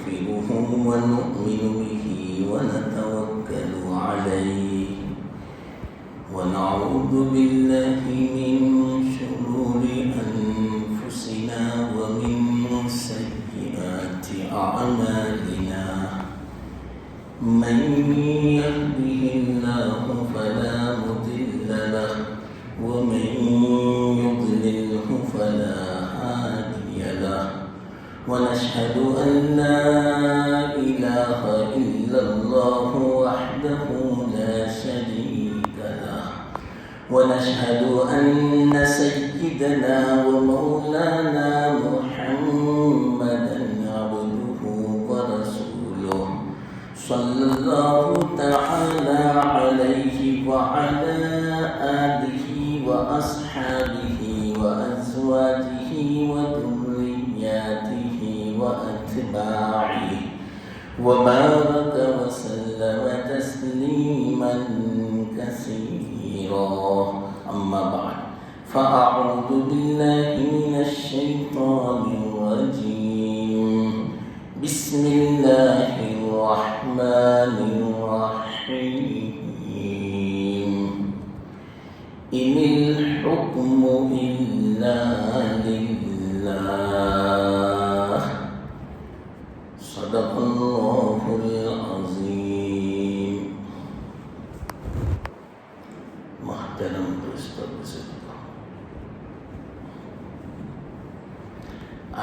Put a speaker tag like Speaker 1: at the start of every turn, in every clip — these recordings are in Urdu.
Speaker 1: ونستغفره ونؤمن به ونتوكل عليه ونعوذ بالله من شرور أنفسنا ومن سيئات أعمالنا من يهده الله فلا مضل له ومن يضلله فلا هادي له ونشهد أن لا إله إلا الله وحده لا شريك له ونشهد أن سيدنا ومولانا محمدا عبده ورسوله صلى الله تعالى عليه وعلى آله وأصحابه وأزواجه وذرياته وأتباعه وبارك وسلم تسليما كثيرا أما بعد فأعوذ بالله من الشيطان الرجيم بسم الله الرحمن الرحيم إن الحكم إلا لله صدق الله العظيم. محترم دوستوں بزرگوں،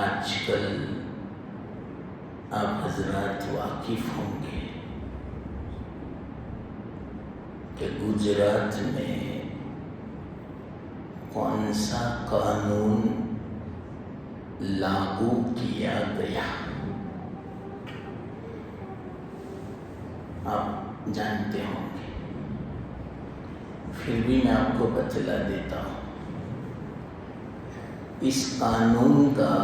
Speaker 1: آج کل آپ حضرات واقف ہوں گے کہ گجرات میں کون سا قانون لاگو کیا گیا. آپ جانتے ہوں گے، پھر بھی میں آپ کو بتلا دیتا ہوں. اس قانون کا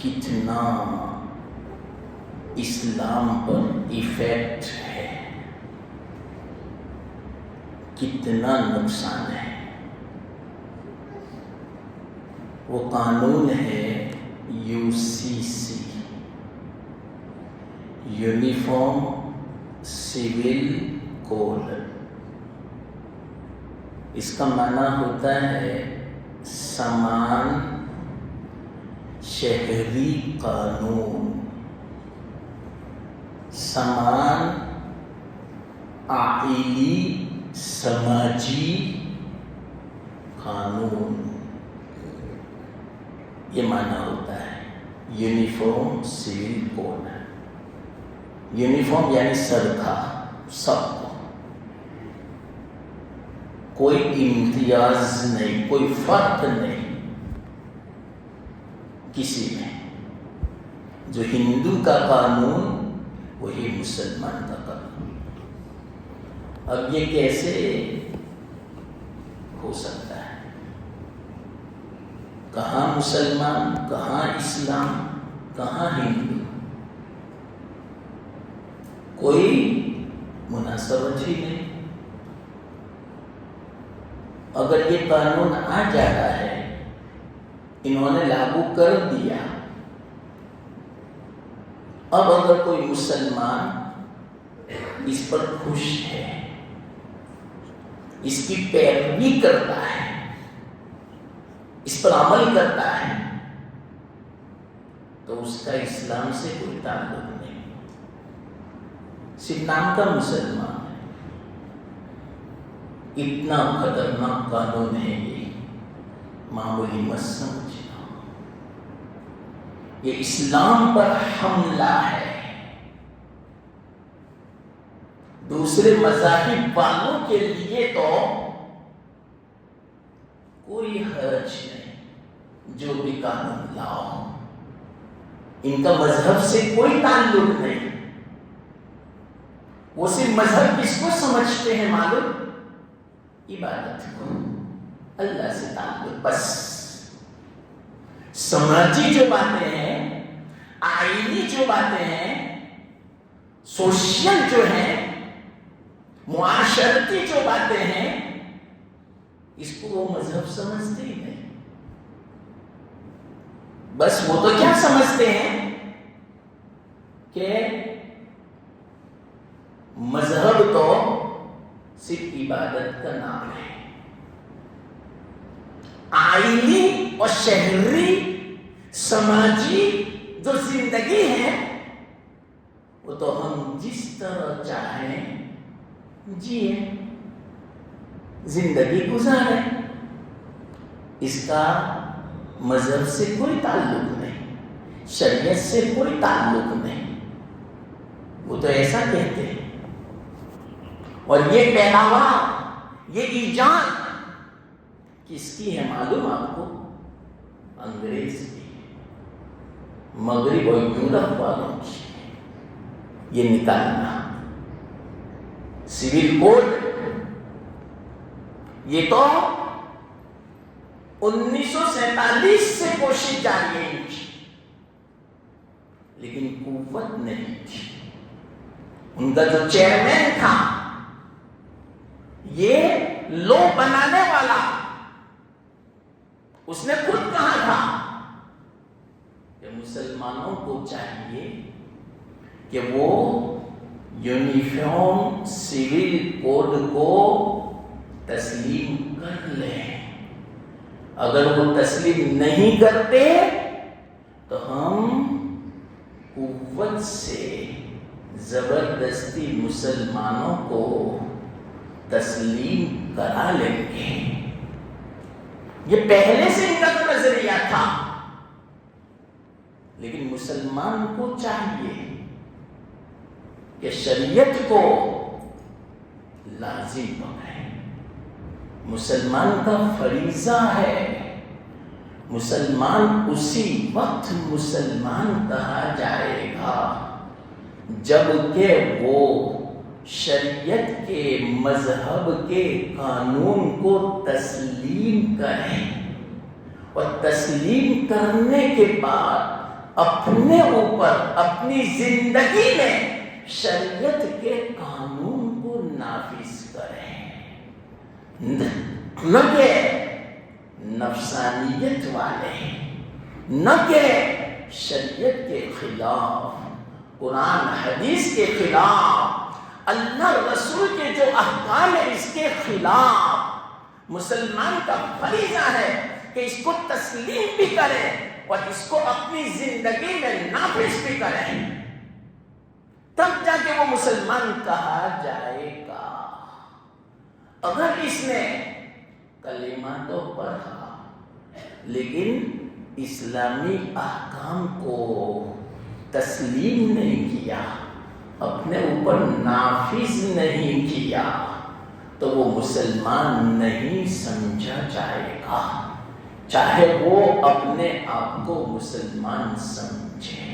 Speaker 1: کتنا اسلام پر ایفیکٹ ہے، کتنا نقصان ہے. وہ قانون ہے UCC، یونیفارم سول کوڈ. اس کا معنی ہوتا ہے سمان شہری قانون، سمان عائلی سماجی قانون، یہ معنی ہوتا ہے یونیفارم سول کوڈ. یونیفارم یعنی سرکھا، سب کو، کوئی امتیاز نہیں، کوئی فرق نہیں کسی میں. جو ہندو کا قانون وہی مسلمان کا قانون. اب یہ کیسے ہو سکتا ہے؟ کہاں مسلمان، کہاں اسلام، کہاں ہندو؟ کوئی مناسبت ہی نہیں. اگر یہ قانون آ جاتا ہے، انہوں نے لاگو کر دیا، اب اگر کوئی مسلمان اس پر خوش ہے، اس کی پیروی کرتا ہے، اس پر عمل کرتا ہے، تو اس کا اسلام سے کوئی تعلق نہیں، صرف نام کا مسلمان ہے. اتنا خطرناک قانون ہے یہ، معمولی مت سمجھنا. یہ اسلام پر حملہ ہے. دوسرے مذاہب والوں کے لیے تو کوئی حرج نہیں، جو بھی قانون لاؤ، ان کا مذہب سے کوئی تعلق نہیں. وہ صرف مذہب کس کو سمجھتے ہیں معلوم؟ عبادت کو، اللہ سے تعلق. بس سماجی جو باتیں ہیں، آئینی جو باتیں ہیں، سوشل جو ہیں، معاشرتی جو باتیں ہیں، اس کو وہ مذہب سمجھتے ہی نہیں. بس وہ تو کیا سمجھتے ہیں کہ مذہب تو صرف عبادت کا نام ہے، آئینی اور شہری سماجی جو زندگی ہے وہ تو ہم جس طرح چاہیں جیے، زندگی گزاریں، اس کا مذہب سے کوئی تعلق نہیں، شریعت سے کوئی تعلق نہیں، وہ تو ایسا کہتے ہیں۔ اور یہ پیداوار، یہ ایجاد کس کی ہے معلوم آپ کو؟ انگریز کی، مغرب اور یورپ والوں کی۔ یہ نکالنا سول کوڈ، یہ تو 1947 سے کوشش جاری ہے ان کی، لیکن قوت نہیں تھی۔ ان کا جو چیئرمین تھا، یہ لو بنانے والا، اس نے خود کہا تھا کہ مسلمانوں کو چاہیے کہ وہ یونیفارم سول کوڈ کو تسلیم کر لیں، اگر وہ تسلیم نہیں کرتے تو ہم قوت سے زبردستی مسلمانوں کو تسلیم کرا لیں گے۔ یہ پہلے سے ان کا تو نظریہ تھا، لیکن مسلمان کو چاہیے کہ شریعت کو لازم بنائے۔ مسلمان کا فریضہ ہے، مسلمان اسی وقت مسلمان کہا جائے گا جب کہ وہ شریعت کے مذہب کے قانون کو تسلیم کریں، اور تسلیم کرنے کے بعد اپنے اوپر اپنی زندگی میں شریعت کے قانون کو نافذ کریں، نہ کہ نفسانیت والے، نہ کہ شریعت کے خلاف، قرآن حدیث کے خلاف، اللہ رسول کے جو احکام ہے اس کے خلاف۔ مسلمان کا فریضہ ہے کہ اس کو تسلیم بھی کرے اور اس کو اپنی زندگی میں نافذ بھی کریں، تب جا کے وہ مسلمان کہا جائے گا۔ اگر اس نے کلمہ تو پڑھا لیکن اسلامی احکام کو تسلیم نہیں کیا، اپنے اوپر نافذ نہیں کیا، تو وہ مسلمان نہیں سمجھا جائے گا، چاہے وہ اپنے آپ کو مسلمان سمجھے۔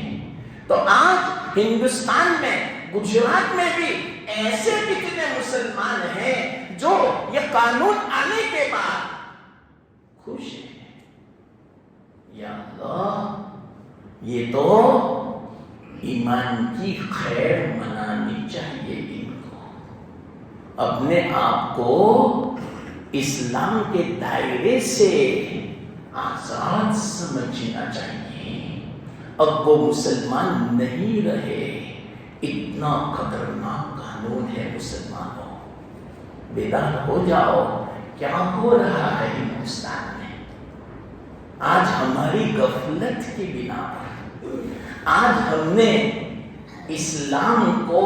Speaker 1: تو آج ہندوستان میں، گجرات میں بھی ایسے کتنے مسلمان ہیں جو یہ قانون آنے کے بعد خوش ہیں۔ یا اللہ، یہ تو ایمان کی خیر منانی چاہیے ان کو، اپنے آپ کو اسلام کے دائرے سے آزاد سمجھنا چاہیے۔ اب وہ مسلمان نہیں رہے، اتنا خطرناک قانون ہے۔ مسلمانوں بیدار ہو جاؤ، کیا ہو رہا ہے ہندوستان میں؟ آج ہماری غفلت کی بنا پر آج ہم نے اسلام کو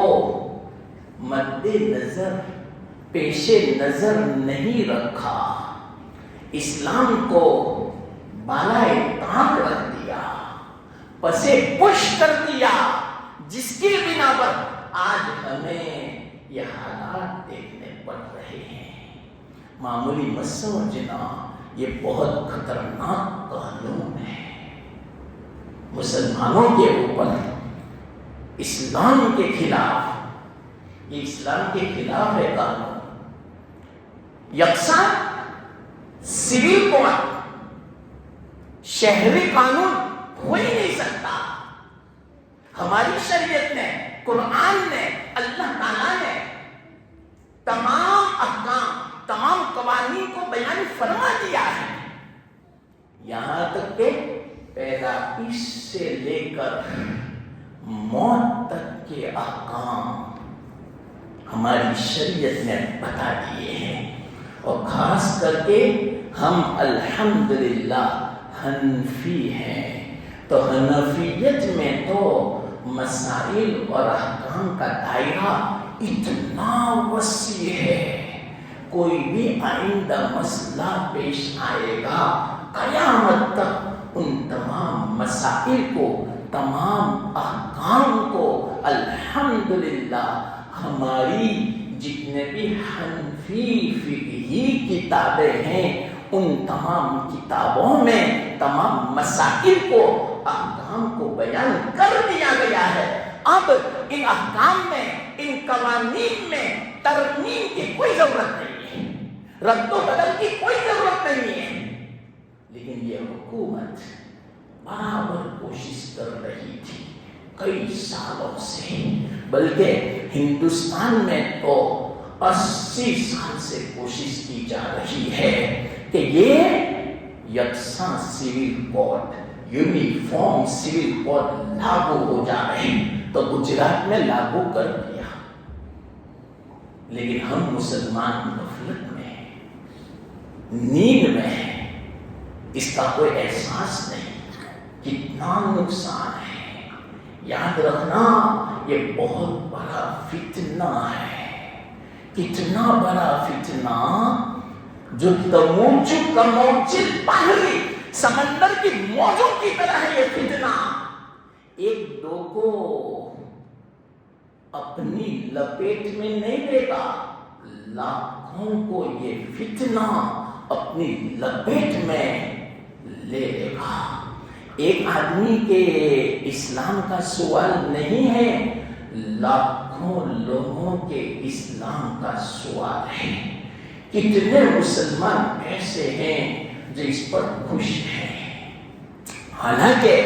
Speaker 1: مد نظر، پیش نظر نہیں رکھا، اسلام کو بالائے طاق رکھ دیا، پسے پش کر دیا، جس کی بنا پر آج ہمیں یہ حالات دیکھنے پڑ رہے ہیں۔ معمولی مت سمجھنا، یہ بہت خطرناک قانون ہے۔ مسلمانوں کے اوپر اسلام کے خلاف، یہ اسلام کے خلاف ہے قانون۔ یکساں سول کوڈ، شہری قانون ہو ہی نہیں سکتا۔ ہماری شریعت نے، قرآن نے، اللہ تعالیٰ نے تمام احکام، تمام قوانین کو بیان فرما دیا ہے، یہاں تک کہ پیدائش سے لے کر موت کے احکام ہماری شریعت نے بتا دیے ہیں، اور خاص کر کے ہم الحمدللہ حنفی ہیں، تو حنفیت میں تو مسائل اور احکام کا دائرہ اتنا وسیع ہے، کوئی بھی آئندہ مسئلہ پیش آئے گا قیامت تک ان تمام مسائل کو، تمام احکام کو الحمدللہ ہماری جتنے بھی حنفی فقہی کتابیں ہیں ان تمام کتابوں میں تمام مسائل کو، احکام کو بیان کر دیا گیا ہے۔ اب ان احکام میں، ان قوانین میں ترمیم کی کوئی ضرورت نہیں ہے، رد و بدل کی کوئی ضرورت نہیں ہے، لیکن یہ حکومت برابر کوشش کر رہی تھی کئی سالوں سے، بلکہ ہندوستان میں تو 80 سال سے کوشش کی جا رہی ہے کہ یہ یکساں civil code, uniform civil code لاگو ہو جا رہے، تو گجرات میں لاگو کر دیا، لیکن ہم مسلمان غفلت میں، نیند میں ہیں، اس کا کوئی احساس نہیں، کتنا نقصان ہے۔ یاد رکھنا یہ بہت بڑا فتنہ ہے، کتنا بڑا فتنہ، جو تموج کموچل پہلی سمندر کی موجوں کی طرح ہے یہ فتنہ، ایک دو کو اپنی لپیٹ میں نہیں لے گا، لاکھوں کو یہ فتنہ اپنی لپیٹ میں لے لے گا۔ ایک آدمی کے اسلام کا سوال نہیں ہے، لاکھوں لوگوں کے اسلام کا سوال ہے۔ کتنے مسلمان ایسے ہیں جو اس پر خوش ہیں، حالانکہ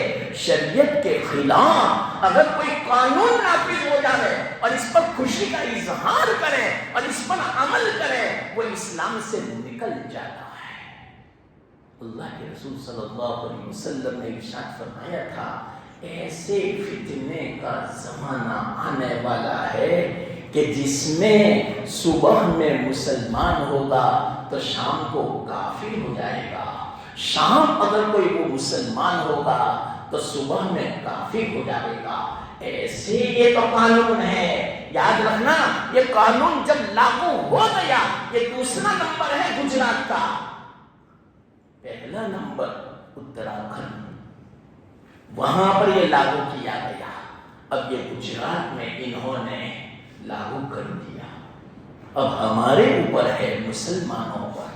Speaker 1: شریعت کے خلاف اگر کوئی قانون نافذ ہو جائے اور اس پر خوشی کا اظہار کرے اور اس پر عمل کرے، وہ اسلام سے نکل جاتا ہے۔ اللہ کے رسول صلی اللہ علیہ وسلم نے ارشاد فرمایا تھا، ایسے فتنے کا زمانہ آنے والا ہے کہ جس میں صبح میں مسلمان ہوگا تو شام کو کافر ہو جائے گا، شام اگر کوئی وہ مسلمان ہوگا تو صبح میں کافر ہو جائے گا۔ ایسے یہ تو قانون ہے، یاد رکھنا یہ قانون جب لاگو ہو گیا، یہ دوسرا نمبر ہے گجرات کا، پہلا نمبر اتراکھنڈ، وہاں پر یہ لاگو کیا گیا، اب یہ گجرات میں انہوں نے لاگو کر دیا۔ اب ہمارے اوپر ہے مسلمانوں پر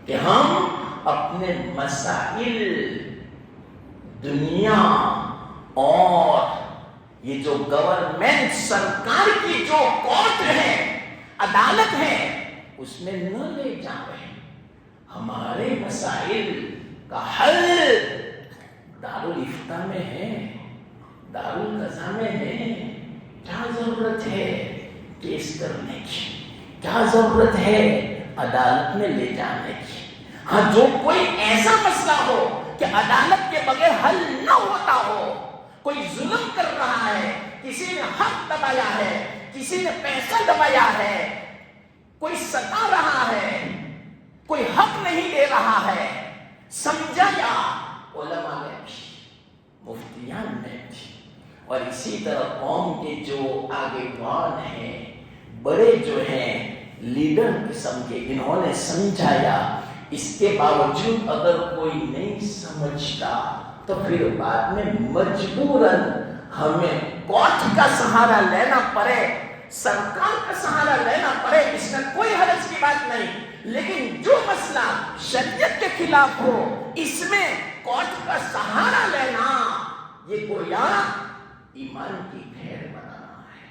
Speaker 1: کہ ہم اپنے مسائل دنیا اور یہ جو گورنمنٹ سرکار کی جو کورٹ ہے، عدالت ہے، اس میں نہ لے جائیں۔ ہمارے مسائل کا حل دارالفتہ میں ہے، دارالقضا میں ہے۔ کیا ضرورت ہے کیس کرنے کی، کیا ضرورت ہے عدالت میں لے جانے کی؟ ہاں، جو کوئی ایسا مسئلہ ہو کہ عدالت کے بغیر حل نہ ہوتا ہو، کوئی ظلم کر رہا ہے، کسی نے حق دبایا ہے، کسی نے پیسہ دبایا ہے، کوئی ستا رہا ہے، کوئی حق نہیں دے رہا ہے، سمجھایا علماء نے بھی، مفتیان نے بھی، اور اسی طرح قوم کے جو آگےوان ہیں، بڑے جو ہیں لیڈر قسم کے، انہوں نے سمجھایا۔ اس کے باوجود اگر کوئی نہیں سمجھتا تو پھر بعد میں مجبوراً ہمیں کورٹ کا سہارا لینا پڑے، سرکار کا سہارا لینا پڑے، اس میں کوئی حرج کی بات نہیں، لیکن جو مسئلہ شریعت کے خلاف ہو اس میں کورٹ کا سہارا لینا یہ گویا ایمان کی گھیر بنانا ہے۔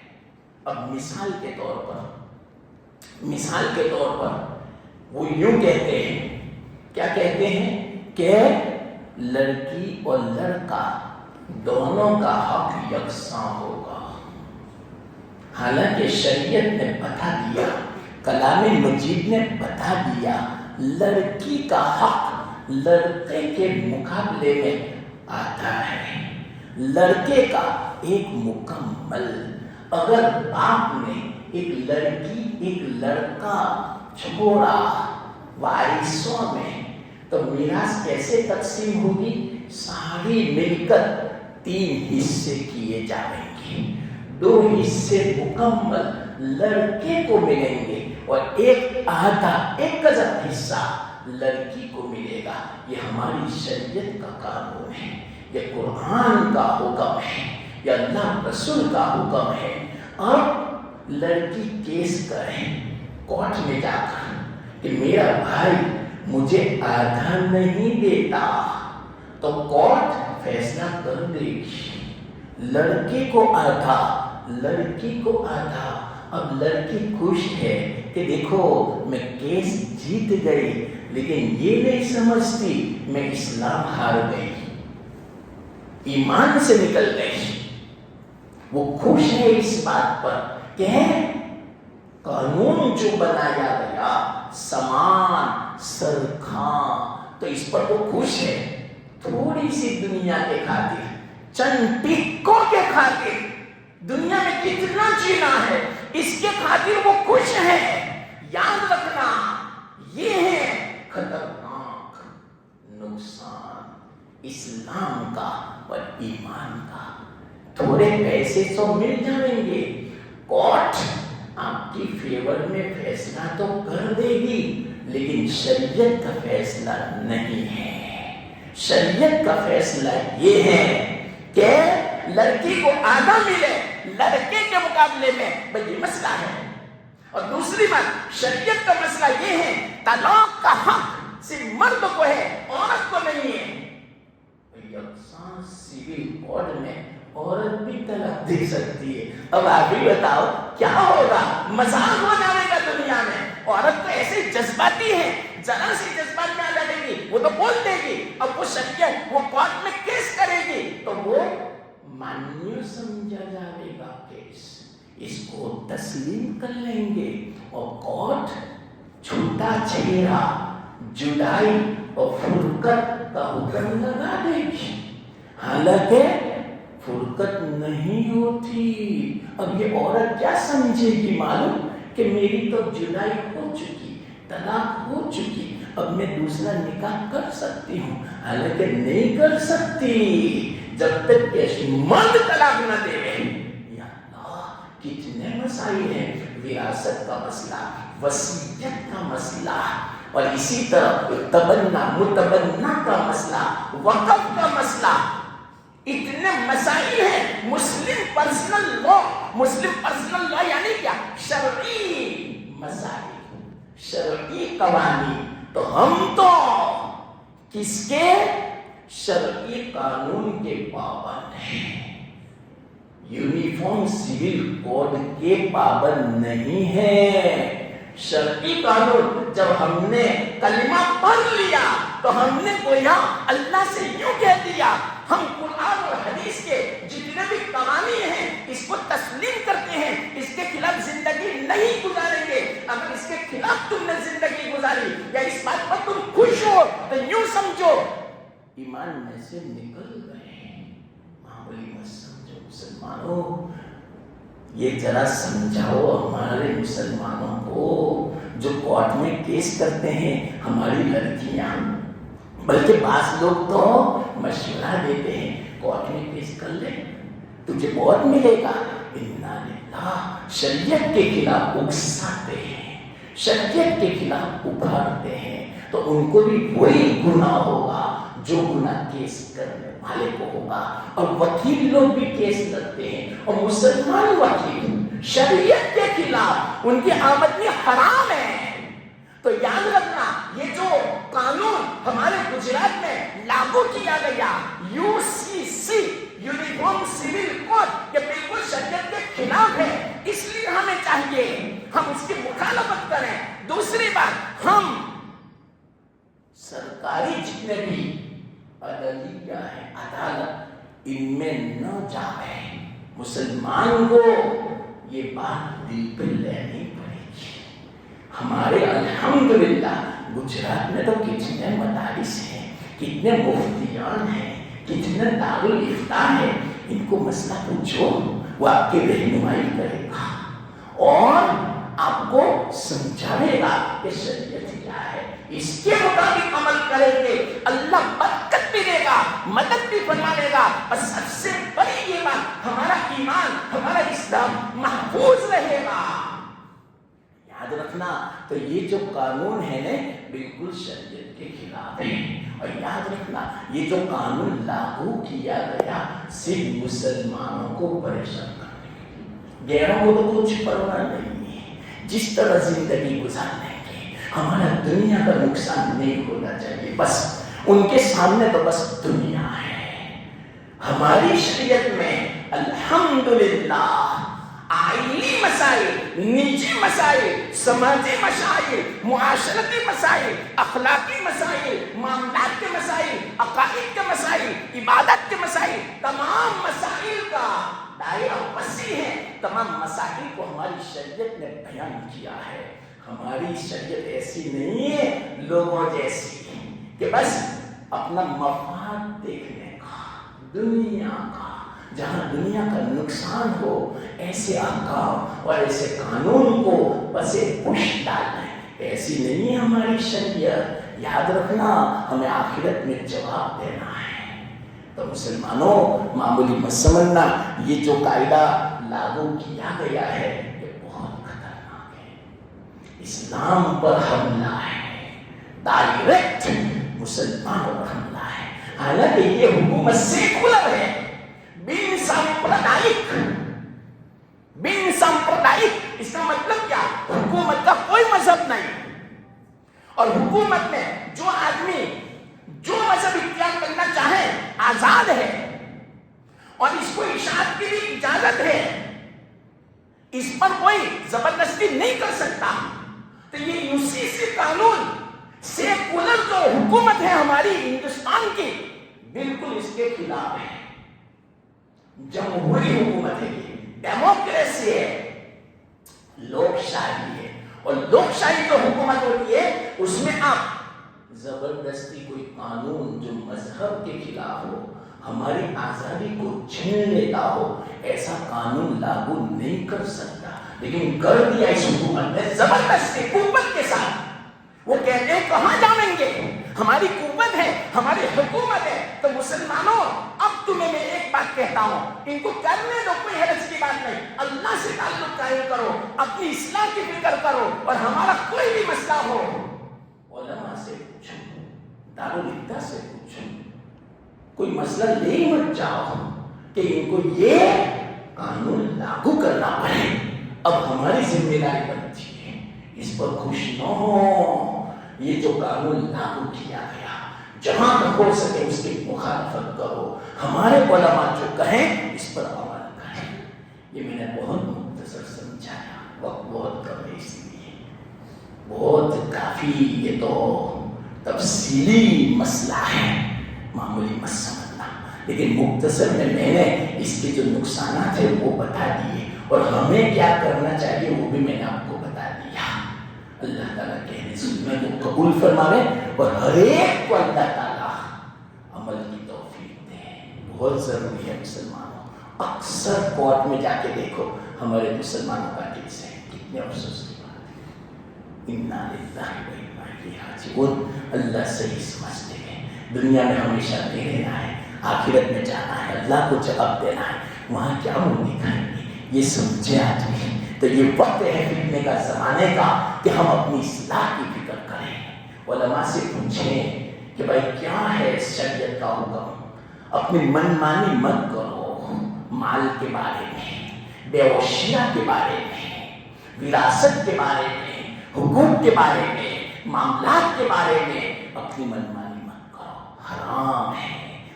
Speaker 1: اب مثال کے طور پر وہ یوں کہتے ہیں، کیا کہتے ہیں کہ لڑکی اور لڑکا دونوں کا حق یکساں ہوگا، حالانکہ شریعت نے بتا دیا، کلام مجید نے بتا دیا، لڑکی کا حق لڑکے کے مقابلے میں آتا ہے۔ لڑکے کا ایک مکمل، اگر باپ نے ایک لڑکی ایک لڑکا چھوڑا وارثوں میں تو میراث کیسے تقسیم ہوگی؟ ساری مل کر 3 حصے کیے جائیں گے، 2 حصے مکمل لڑکے کو ملیں گے اور ایک آدھا 1/10 حصہ لڑکی کو ملے گا۔ یہ ہماری شریعت کا قانون ہے، یہ قرآن کا حکم ہے، یہ اللہ رسول کا حکم ہے۔ اور لڑکی کیس کرے کورٹ میں جا کر کہ میرا بھائی مجھے آدھا نہیں دیتا، تو کورٹ فیصلہ کر دے گی، لڑکے کو آدھا لڑکی کو آدھا۔ اب لڑکی خوش ہے کہ دیکھو میں کیس جیت گئی، لیکن یہ نہیں سمجھتی میں اسلام ہار گئی، ایمان سے نکل گئی۔ وہ خوش ہے اس بات پر کہ قانون جو بنایا گیا سمان سرخاں، تو اس پر وہ خوش ہے۔ تھوڑی سی دنیا کے خاطر، چند ٹکوں کے خاطر، دنیا میں کتنا جینا ہے اس کے خاطر وہ خوش ہے۔ یاد رکھنا یہ ہے خطرناک نقصان اسلام کا اور ایمان کا۔ تھوڑے پیسے تو مل جائیں گے، کورٹ آپ کی فیور میں فیصلہ تو کر دے گی، لیکن شریعت کا فیصلہ نہیں ہے۔ شریعت کا فیصلہ یہ ہے کہ لڑکی کو آدھا ملے لڑکے کے مقابلے میں، بھئی یہ مسئلہ ہے۔ اور دوسری بات، شریعت کا مسئلہ یہ ہے طلاق کا حق صرف مرد کو ہے، عورت کو نہیں ہے۔ یکساں سول کوڈ میں عورت بھی طلاق دے سکتی ہے۔ اب آپ بھی بتاؤ کیا ہوگا؟ مذاق ہو جائے گا دنیا میں۔ عورت تو ایسے جذباتی ہے، ذرا سی جذبات میں آ جائے گی، وہ تو بول دے گی، اب وہ شریعت وہ کورٹ میں کیس کرے گی تو وہ مانیو سمجھا جائے گا کیس، اس کو تسلیم کر لیں گے اور کورٹ چھوٹا چہرہ جدائی اور فرقت کا حکم لگا دے گی، حالانکہ فرقت نہیں ہوتی۔ اب یہ عورت کیا سمجھے گی معلوم کہ میری تو جدائی ہو چکی، طلاق ہو چکی، اب میں دوسرا نکاح کر سکتی ہوں، حالانکہ نہیں کر سکتی جب تک کہ مرد طلاق نہ دے۔ یا اللہ کتنے مسائل ہیں، وراثت کا مسئلہ، وصیت کا مسئلہ، اور اسی طرح تبنہ متبنہ کا مسئلہ، وقف کا مسئلہ، اتنے مسائل ہیں۔ مسلم پرسنل لا یعنی کیا؟ شرعی مسائل، شرعی قوانین۔ تو ہم تو کس کے؟ شرعی قانون کے پابند ہیں، یونیفارم سول کوڈ کے پابند نہیں ہیں۔ شرعی قانون، جب ہم نے کلمہ پڑھ لیا تو ہم نے گویا اللہ سے یوں کہہ دیا، ہم قرآن اور حدیث کے جتنے بھی قوانین ہیں اس کو تسلیم کرتے ہیں، اس کے خلاف زندگی نہیں گزاریں گے۔ اگر اس کے خلاف تم نے زندگی گزاری یا اس بات پر تم خوش ہو تو یوں سمجھو ایمان میں سے نکل گئے۔ معمولی مت سمجھو مسلمانوں، یہ ذرا سمجھاؤ ہمارے مسلمانوں کو جو کورٹ میں کیس کرتے ہیں ہماری لڑکیاں، بلکہ بعض لوگ تو مشورہ دیتے ہیں کورٹ میں کیس کر لے تجھے بہت ملے گا۔ انا للہ، شریعت کے خلاف اکساتے ہیں، شریعت کے خلاف ابھارتے ہیں، تو ان کو بھی وہی گناہ ہوگا جو گناہ کیس کرنے والے کو ہوگا۔ اور وکیل لوگ بھی کیس لڑتے ہیں، اور مسلمان وکیل شریعت کے خلاف ان کی آمدنی حرام ہے۔ تو یاد رکھنا یہ جو قانون ہمارے گجرات میں لاگو کیا گیا، UCC یونیفارم سول کوڈ، یہ بالکل شریعت کے خلاف ہے، اس لیے ہمیں چاہیے ہم اس کی مخالفت کریں۔ دوسری بات، ہم سرکاری جتنے بھی عدلیہ ہے، عدالت، ان میں نہ جائیں۔ مسلمان کو یہ بات دل پہ لینی پڑے گی۔ ہمارے الحمدللہ گجرات میں تو کتنے مدارس ہیں، کتنے مفتیان ہیں، کتنے دارالفتہ ہیں، ان کو مسئلہ پوچھو، وہ آپ کی رہنمائی کرے گا اور آپ کو سمجھائے گا کہ شریعت کیا ہے، اس کے مطابق عمل کریں گے اللہ برکت بھی دے گا، مدد بھی فرما دے گا، اور سب سے بڑی یہ بات ہمارا ایمان، ہمارا اسلام محفوظ رہے گا۔ یاد رکھنا، تو یہ جو قانون ہے نا بالکل شریعت کے خلاف ہے، اور یاد رکھنا یہ جو قانون لاگو کیا گیا صرف مسلمانوں کو پریشان کرنے کے لیے، غیروں کو تو کچھ پرواہ نہیں ہے، جس طرح زندگی گزارنے کی ہمارا دنیا کا نقصان نہیں ہونا چاہیے، بس ان کے سامنے تو بس دنیا ہے۔ ہماری شریعت میں الحمدللہ آئینی مسائل، نجی مسائل، سماجی مسائل، معاشرتی مسائل، اخلاقی مسائل، معاملات کے مسائل، عقائد کے مسائل، عبادت کے مسائل، تمام مسائل کا دائرہ وسیع ہے، تمام مسائل کو ہماری شریعت نے بیان کیا ہے۔ ہماری شریعت ایسی نہیں ہے لوگوں جیسی کہ بس اپنا مفاد دیکھنے کا، دنیا کا، جہاں دنیا کا نقصان ہو ایسے احکام اور ایسے قانون کو بس پش ڈالنا ہے، ایسی نہیں ہے ہماری شریعت۔ یاد رکھنا ہمیں آخرت میں جواب دینا ہے۔ تو مسلمانوں معمولی مت سمجھنا، یہ جو قاعدہ لاگو کیا گیا ہے یہ بہت خطرناک ہے، اسلام پر حملہ ہے، ڈائریکٹ مسلمانوں پر حملہ ہے۔ حالانکہ یہ حکومت سیکولر ہے، بن سامپردائک، اس کا مطلب کیا؟ حکومت کا کوئی مذہب نہیں، اور حکومت میں جو آدمی جو مذہب اختیار کرنا چاہے آزاد ہے، اور اس کو اشاعت کی بھی اجازت ہے، اس پر کوئی زبردستی نہیں کر سکتا۔ تو یہ یوسیسی قانون سیکولر جو حکومت ہے ہماری ہندوستان کی بالکل اس کے خلاف ہے، جمہوری حکومت ہے، ڈیموکریسی ہے، لوک شاہی ہے، اور لوک شاہی جو حکومت ہوتی ہے اس میں آپ زبردستی کوئی قانون جو مذہب کے خلاف ہو، ہماری آزادی کو چھین لیتا ہو، ایسا قانون لاگو نہیں کر سکتا، لیکن کر دیا اس حکومت نے زبردستی قوت کے ساتھ۔ وہ کہتے ہیں کہاں جائیں گے، ہماری قوت ہے، ہماری حکومت ہے۔ تو مسلمانوں اب تمہیں میں ایک بات کہتا ہوں، ان کو کرنے دو، کوئی حرج کی بات نہیں، اللہ سے تعلق قائم کرو، اپنی اصلاح کی فکر کرو، اور ہمارا کوئی بھی مسئلہ ہو علماء سے پوچھو، دارالفتہ سے پوچھو، کوئی مسئلہ لے مت جاؤ کہ ان کو یہ قانون لاگو کرنا پڑے۔ اب ہماری ذمہ داری بنتی ہے اس پر خوش نہ ہو، یہ جو قانون لاگو کیا گیا جہاں تک ہو سکے اس کی مخالفت کرو، ہمارے علماء جو کہیں اس پر عمل کریں۔ یہ میں نے بہت مختصر سمجھایا، وقت بہت کم ہے، اس لیے بہت کافی یہ تو تفصیلی مسئلہ ہے، معمولی مت سمجھنا، لیکن مختصر میں نے اس کے جو نقصانات ہیں وہ بتا دیے، اور ہمیں کیا کرنا چاہیے وہ بھی میں نے آپ کو بتا دیا۔ اللہ تعالیٰ کہنے سننے کو قبول فرماوے، اور ہر ایک کو اللہ تعالیٰ عمل کی توفیق دے۔ بہت ضروری ہے مسلمانوں، اکثر کورٹ میں جا کے دیکھو ہمارے مسلمانوں کا کیس ہے، کتنے افسوس کی بات ہے۔ انا للہ و انا الیہ راجعون۔ اللہ صحیح سمجھتے ہیں، دنیا میں ہمیشہ دے رہنا ہے، آخرت میں جانا ہے، اللہ کو جواب دینا ہے، وہاں کیا منہ دکھائیں گے، یہ سمجھے آدمی۔ تو یہ وقت ہے فتنے کا، زمانے کا، کہ ہم اپنی اصلاح کی فکر کریں، علماء سے پوچھیں کہ بھائی کیا ہے شریعت کا حکم، اپنی من مانی مت کرو، مال کے بارے میں، بے وشیہ کے بارے میں، وراثت کے بارے میں، حقوق کے بارے میں، معاملات کے بارے میں اپنی من مانی مت کرو، حرام ہے،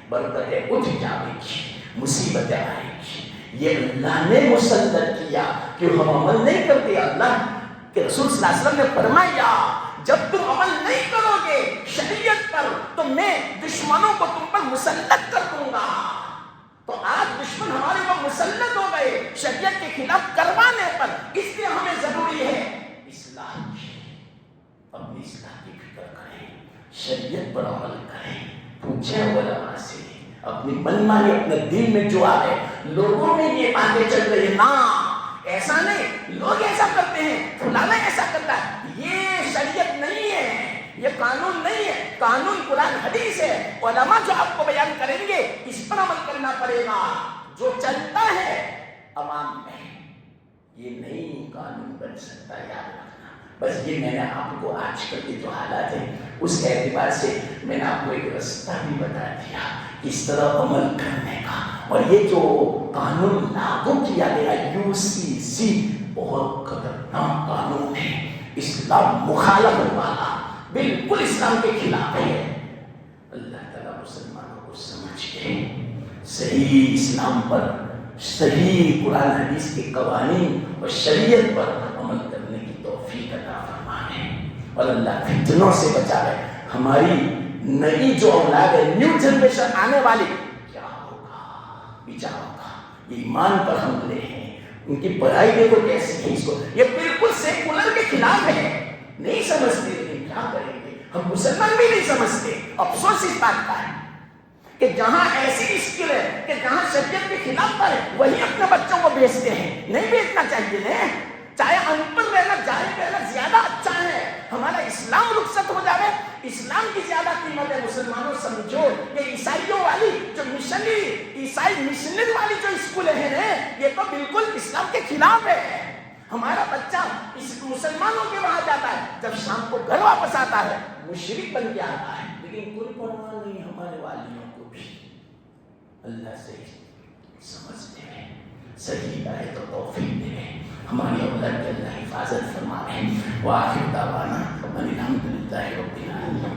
Speaker 1: برکتیں اٹھ جائیں گی، مصیبتیں آئیں گی۔ یہ اللہ نے مسلط کیا کہ ہم عمل نہیں کرتے۔ اللہ کے رسول صلی اللہ علیہ وسلم نے فرمایا جب تم عمل نہیں کرو گے شریعت پر تو میں دشمنوں کو تم پر مسلط کر دوں گا۔ تو آج دشمن ہمارے پر مسلط ہو گئے شریعت کے خلاف کروانے پر، اس لیے ہمیں ضروری ہے اصلاح کی، اپنی اصلاح کی فکر کریں، شریعت پر عمل کریں، پوچھیں علماء سے، اپنی منمانی اپنے دل میں جو آ گئے، لوگوں میں یہ باتیں چل رہی ہیں، نا ایسا نہیں، لوگ ایسا کرتے ہیں، فلانا ایسا کرتا ہے، یہ شریعت نہیں ہے، یہ قانون نہیں ہے، قانون قرآن حدیث ہے، علماء جو آپ کو بیان کریں گے اس پر عمل کرنا پڑے گا۔ جو چلتا ہے عوام میں یہ نہیں قانون بن سکتا، یاد رکھنا۔ بس یہ میں نے آپ کو آج کل کے جو حالات ہیں اس اعتبار سے میں نے آپ کو ایک رستہ بھی بتا دیا کس طرح عمل کرنے کا۔ اور یہ جو قانون لاگو کیا گیا UCC بہت خطرناک قانون ہے، اسلام مخالفت والا، بالکل اسلام کے خلاف ہے۔ اللہ تعالیٰ مسلمانوں کو سمجھ کے صحیح اسلام پر، صحیح قرآن حدیث کے قوانین اور شریعت پر عمل کرنے کی توفیق عطا فرمائے، اور اللہ فتنوں سے بچائے۔ ہماری نئی جو اولاد ہے، نیو جنریشن آنے والی، کیا ہوگا بیچاروں کا؟ ایمان پر حملے ہیں، ان کی پڑھائی دیکھو کیسی ہے، اس کو یہ بالکل سیکولر کے خلاف ہے، نہیں سمجھتے، لیکن کیا کریں گے؟ ہم مسلمان بھی نہیں سمجھتے۔ افسوس اس بات کا ہے کہ جہاں ایسی اسکل ہے کہ جہاں شریعت کے خلاف پر ہے وہی اپنے بچوں کو بیچتے ہیں۔ نہیں بیچنا چاہیے، نہیں، چاہے ان پڑھ رہنا، جاہل رہنا زیادہ اچھا ہے۔ ہمارا اسلام رخصت ہو جائے، اسلام کی زیادہ قیمت ہے۔ مسلمانوں سمجھو، یہ عیسائیوں والی جو مشنری، عیسائی مشنری والی جو اسکول ہے یہ تو بالکل اسلام کے خلاف ہے۔ ہمارا بچہ اس مسلمانوں کے وہاں جاتا ہے، جب شام کو گھر واپس آتا ہے مشرک بن کے آتا ہے، لیکن کوئی پرواہ نہیں ہمارے والیوں کو بھی۔ اللہ سے سمجھتے ہیں، صحیح ہدایت و توفیق دے، ہماری اولاد کی اللہ حفاظت فرمائے۔ وآخر دعوانا ان الحمد للہ رب العالمین۔